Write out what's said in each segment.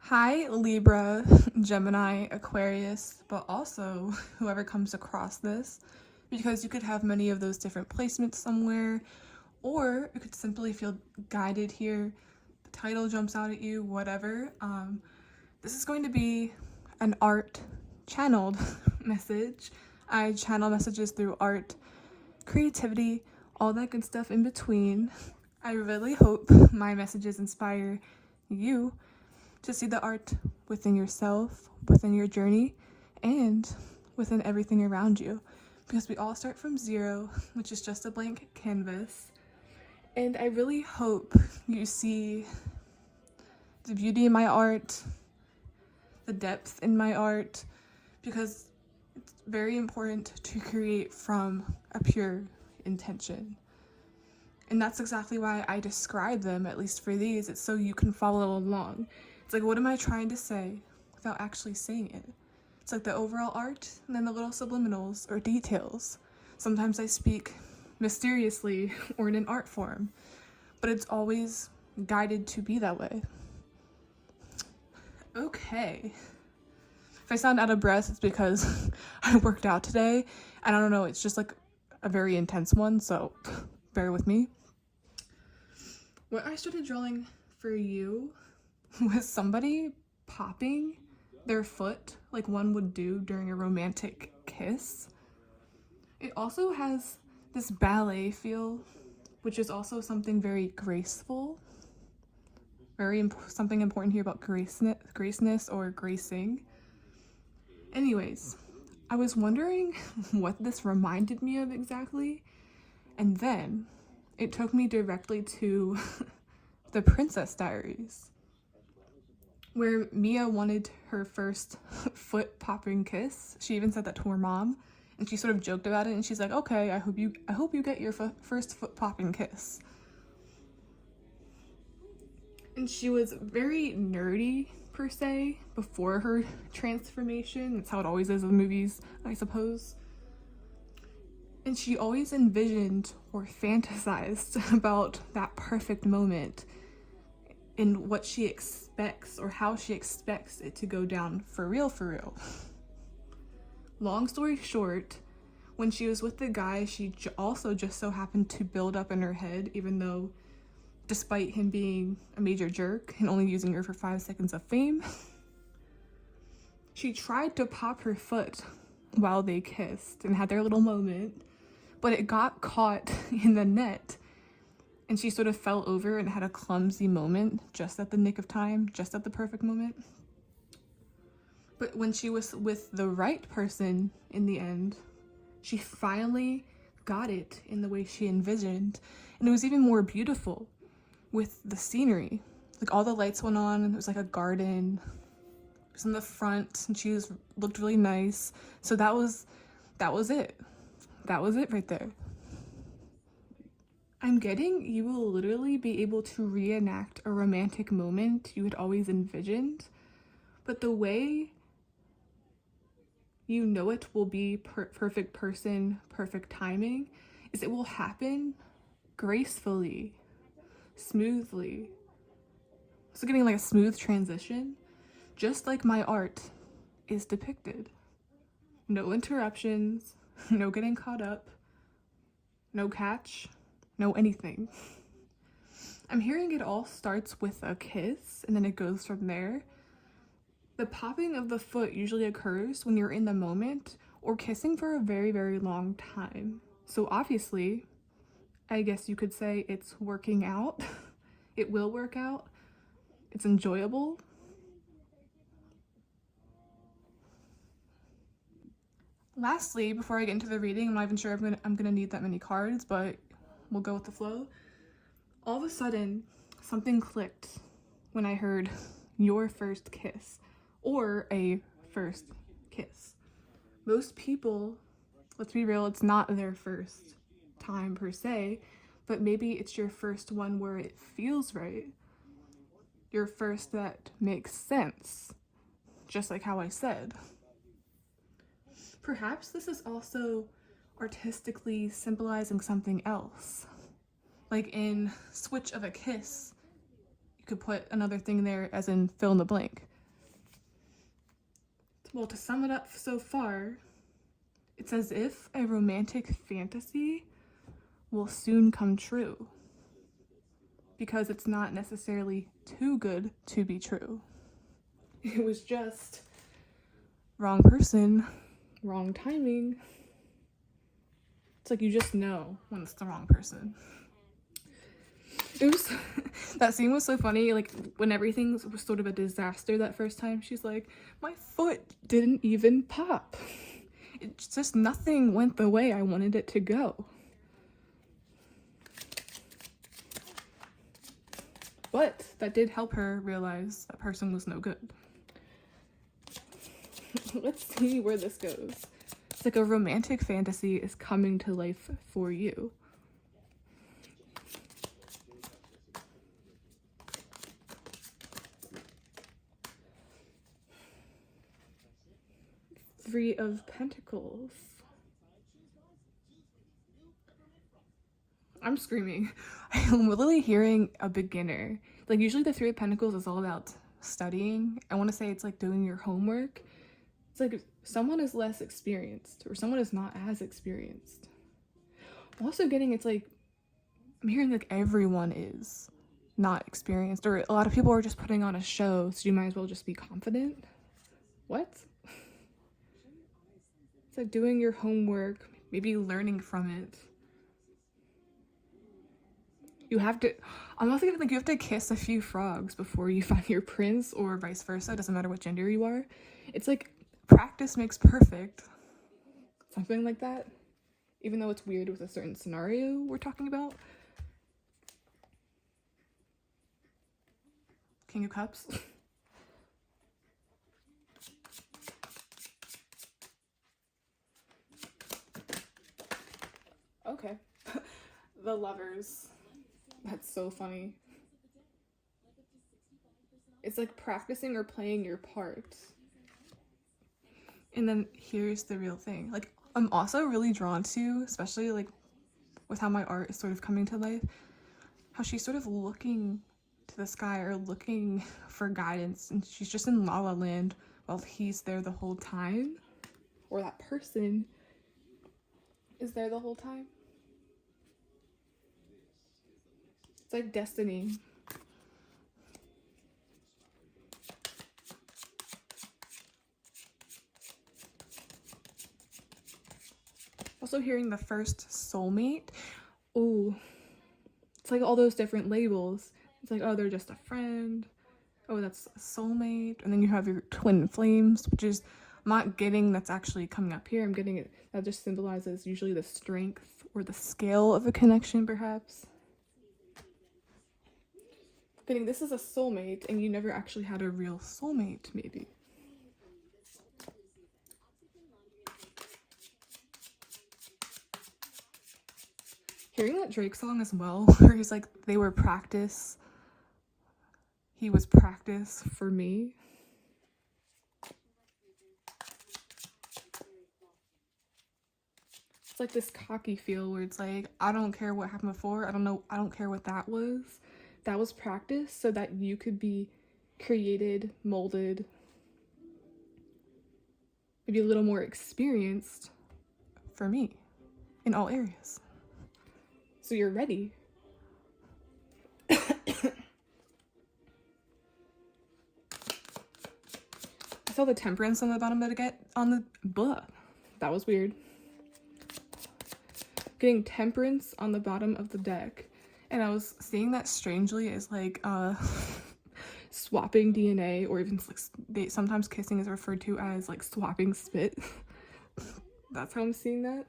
Hi, Libra, Gemini, Aquarius, but also whoever comes across this, because you could have many of those different placements somewhere, or you could simply feel guided here. The title jumps out at you, whatever. This is going to be an art channeled message. I channel messages through art, creativity, all that good stuff in between. I really hope my messages inspire you to see the art within yourself, within your journey, and within everything around you. Because we all start from zero, which is just a blank canvas. And I really hope you see the beauty in my art, the depth in my art, because it's very important to create from a pure intention. And that's exactly why I describe them, at least for these. It's so you can follow along. It's like, what am I trying to say without actually saying it? It's like the overall art and then the little subliminals or details. Sometimes I speak mysteriously or in an art form, but it's always guided to be that way. Okay. If I sound out of breath, it's because I worked out today. And I don't know, it's just like a very intense one, so bear with me. What I started drawing for you was somebody popping their foot like one would do during a romantic kiss. It also has this ballet feel, which is also something very graceful. Something important here about graceness or gracing. Anyways, I was wondering what this reminded me of exactly, and then it took me directly to the Princess Diaries, where Mia wanted her first foot popping kiss. She even said that to her mom, and she sort of joked about it, and she's like, okay, I hope you get your first foot popping kiss. And she was very nerdy, per se, before her transformation. That's how it always is in movies, I suppose. And she always envisioned or fantasized about that perfect moment and what she expects or how she expects it to go down for real. Long story short, when she was with the guy, she also just so happened to build up in her head, even though despite him being a major jerk and only using her for 5 seconds of fame, she tried to pop her foot while they kissed and had their little moment, but it got caught in the net and she sort of fell over and had a clumsy moment just at the nick of time, just at the perfect moment. But when she was with the right person in the end, she finally got it in the way she envisioned, and it was even more beautiful with the scenery. Like all the lights went on and it was like a garden. It was in the front and she looked really nice. So that was it. That was it right there. I'm getting you will literally be able to reenact a romantic moment you had always envisioned, but the way you know it will be perfect person, perfect timing, is it will happen gracefully, smoothly. So getting like a smooth transition, just like my art is depicted. No interruptions, no getting caught up, no catch, no anything. I'm hearing it all starts with a kiss and then it goes from there. The popping of the foot usually occurs when you're in the moment or kissing for a very, very long time. So obviously, I guess you could say it's working out. It will work out. It's enjoyable. Lastly, before I get into the reading, I'm not even sure I'm gonna need that many cards, but we'll go with the flow. All of a sudden, something clicked when I heard your first kiss or a first kiss. Most people, let's be real, it's not their first time per se, but maybe it's your first one where it feels right. Your first that makes sense, just like how I said. Perhaps this is also artistically symbolizing something else. Like in switch of a kiss, you could put another thing there as in fill in the blank. Well, to sum it up so far, it's as if a romantic fantasy will soon come true, because it's not necessarily too good to be true. It was just wrong person, wrong timing. It's like you just know when it's the wrong person. It was that scene was so funny, like when everything was sort of a disaster that first time. She's like, my foot didn't even pop. It's just nothing went the way I wanted it to go. But that did help her realize that person was no good. Let's see where this goes. It's like a romantic fantasy is coming to life for you. Three of Pentacles. I'm screaming. I'm literally hearing a beginner. Like usually the Three of Pentacles is all about studying. I want to say it's like doing your homework. It's like someone is less experienced or someone is not as experienced. I'm also getting, it's like, I'm hearing like everyone is not experienced, or a lot of people are just putting on a show, so you might as well just be confident. What? It's like doing your homework, maybe learning from it. You have to, I'm also gonna think you have to kiss a few frogs before you find your prince, or vice versa. It doesn't matter what gender you are. It's like practice makes perfect. Something like that. Even though it's weird with a certain scenario we're talking about. King of Cups. Okay. The Lovers. That's so funny. It's like practicing or playing your part. And then here's the real thing. Like, I'm also really drawn to, especially like with how my art is sort of coming to life, how she's sort of looking to the sky or looking for guidance, and she's just in La La Land while he's there the whole time, or that person is there the whole time. It's like destiny. Also hearing the first soulmate. Ooh. It's like all those different labels. It's like, oh, they're just a friend. Oh, that's a soulmate. And then you have your twin flames, which is, I'm not getting that's actually coming up here. I'm getting it, that just symbolizes usually the strength or the scale of a connection, perhaps. Getting this is a soulmate, and you never actually had a real soulmate, maybe. Hearing that Drake song as well, where he's like, they were practice. He was practice for me. It's like this cocky feel where it's like, I don't care what happened before. I don't care what that was. That was practice so that you could be created, molded, maybe a little more experienced for me in all areas. So you're ready. I saw the Temperance on the bottom of the that was weird. Getting Temperance on the bottom of the deck. And I was seeing that strangely as like swapping DNA, or even like sometimes kissing is referred to as like swapping spit. That's how I'm seeing that.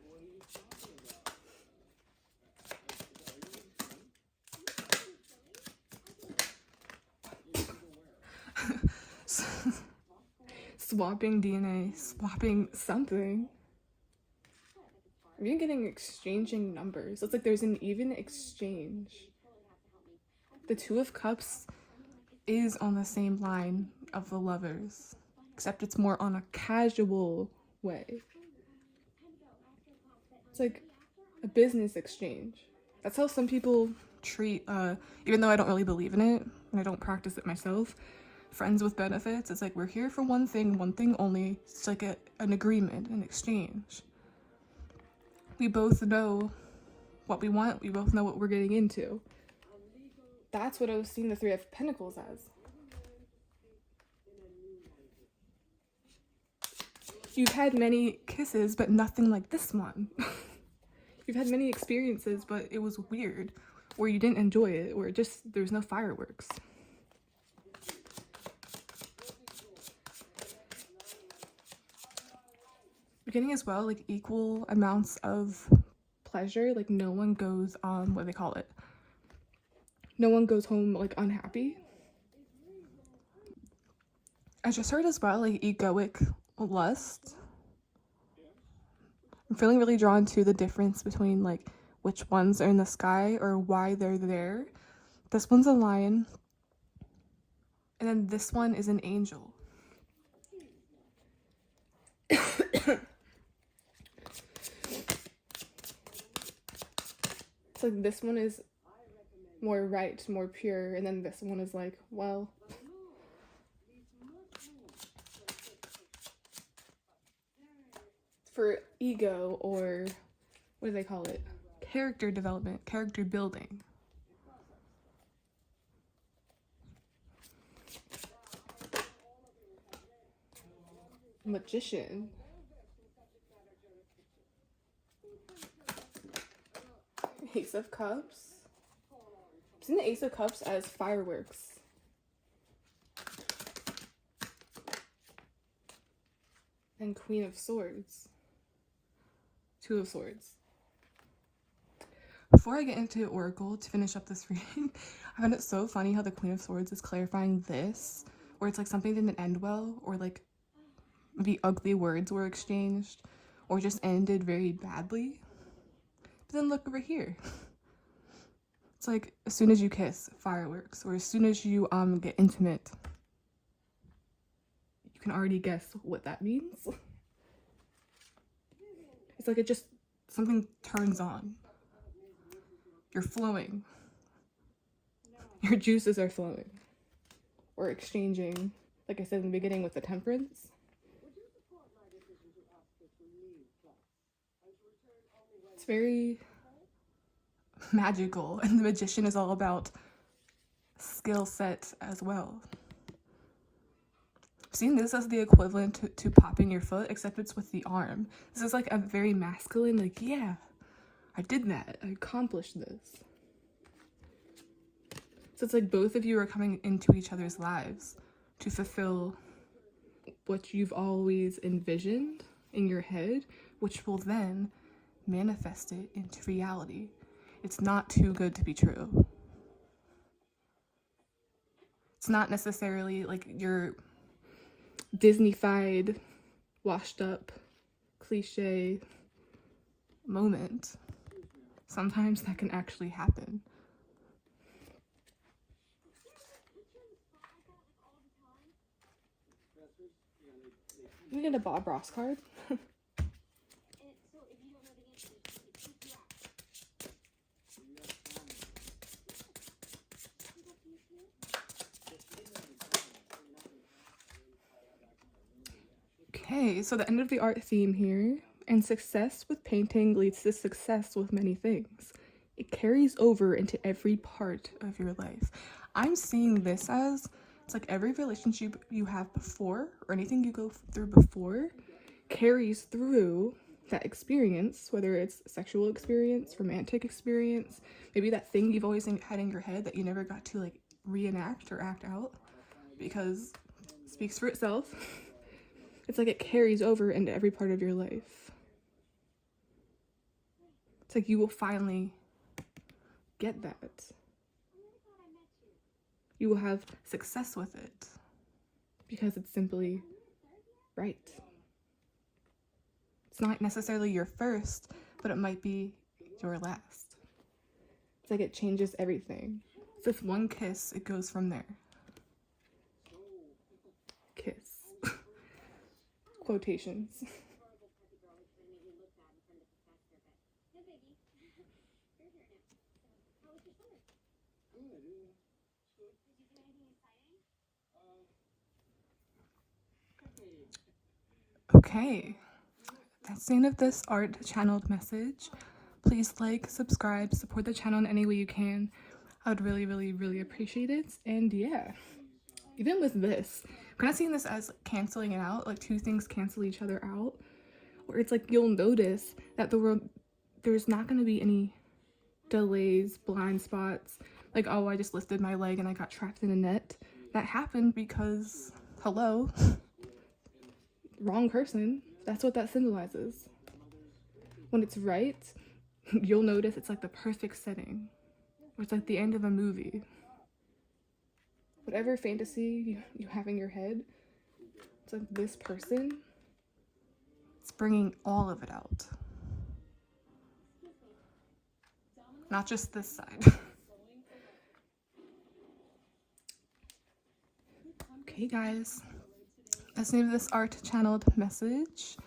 Swapping DNA, swapping something. I'm even getting exchanging numbers. It's like there's an even exchange. The Two of Cups is on the same line of the Lovers, except it's more on a casual way. It's like a business exchange. That's how some people treat, even though I don't really believe in it, and I don't practice it myself, friends with benefits. It's like we're here for one thing only. It's like an agreement, an exchange. We both know what we want. We both know what we're getting into. That's what I was seeing the Three of Pentacles as. You've had many kisses, but nothing like this one. You've had many experiences, but it was weird, or you didn't enjoy it, or just there's no fireworks. You're getting as well like equal amounts of pleasure. Like no one goes what do they call it? No one goes home like unhappy. I just heard as well like egoic lust. I'm feeling really drawn to the difference between like which ones are in the sky or why they're there. This one's a lion, and then this one is an angel. It's like this one is more right, more pure, and then this one is like, well, for ego, or what do they call it? Character development, character building. Magician. Ace of Cups. I've seen the Ace of Cups as fireworks. And Queen of Swords. Two of Swords. Before I get into Oracle to finish up this reading, I found it so funny how the Queen of Swords is clarifying this, where it's like something didn't end well, or like the ugly words were exchanged, or just ended very badly. But then look over here. It's like as soon as you kiss, fireworks, or as soon as you get intimate, you can already guess what that means. It's like it just, something turns on. You're flowing. Your juices are flowing. Or exchanging, like I said in the beginning with the Temperance. It's very magical, and the Magician is all about skill set as well. I've seen this as the equivalent to popping your foot, except it's with the arm. This is like a very masculine, like, yeah, I did that, I accomplished this. So it's like both of you are coming into each other's lives to fulfill what you've always envisioned in your head, which will then manifest it into reality. It's not too good to be true. It's not necessarily like your Disney-fied, washed up, cliche moment. Sometimes that can actually happen. You get a Bob Ross card. Okay, so the end of the art theme here, and success with painting leads to success with many things. It carries over into every part of your life. I'm seeing this as, it's like every relationship you have before, or anything you go through before, carries through that experience, whether it's sexual experience, romantic experience, maybe that thing you've always had in your head that you never got to like reenact or act out, because it speaks for itself. It's like it carries over into every part of your life. It's like you will finally get that. You will have success with it because it's simply right. It's not necessarily your first, but it might be your last. It's like it changes everything. So if one kiss, it goes from there. Kiss. Quotations. Okay, that's the end of this art channeled message. Please like, subscribe, support the channel in any way you can. I would really, really, really appreciate it. And yeah, even with this, I'm kind of seeing this as canceling it out, like two things cancel each other out, where it's like you'll notice that there's not going to be any delays, blind spots, like, oh, I just lifted my leg and I got trapped in a net. That happened because, hello, wrong person. That's what that symbolizes. When it's right, you'll notice it's like the perfect setting, or it's like the end of a movie. Whatever fantasy you have in your head, it's like this person, it's bringing all of it out. Not just this side. Okay, guys. That's the name of this art channeled message.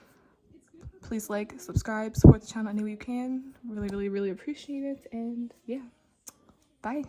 Please like, subscribe, support the channel any way you can. Really, really, really appreciate it. And yeah, bye.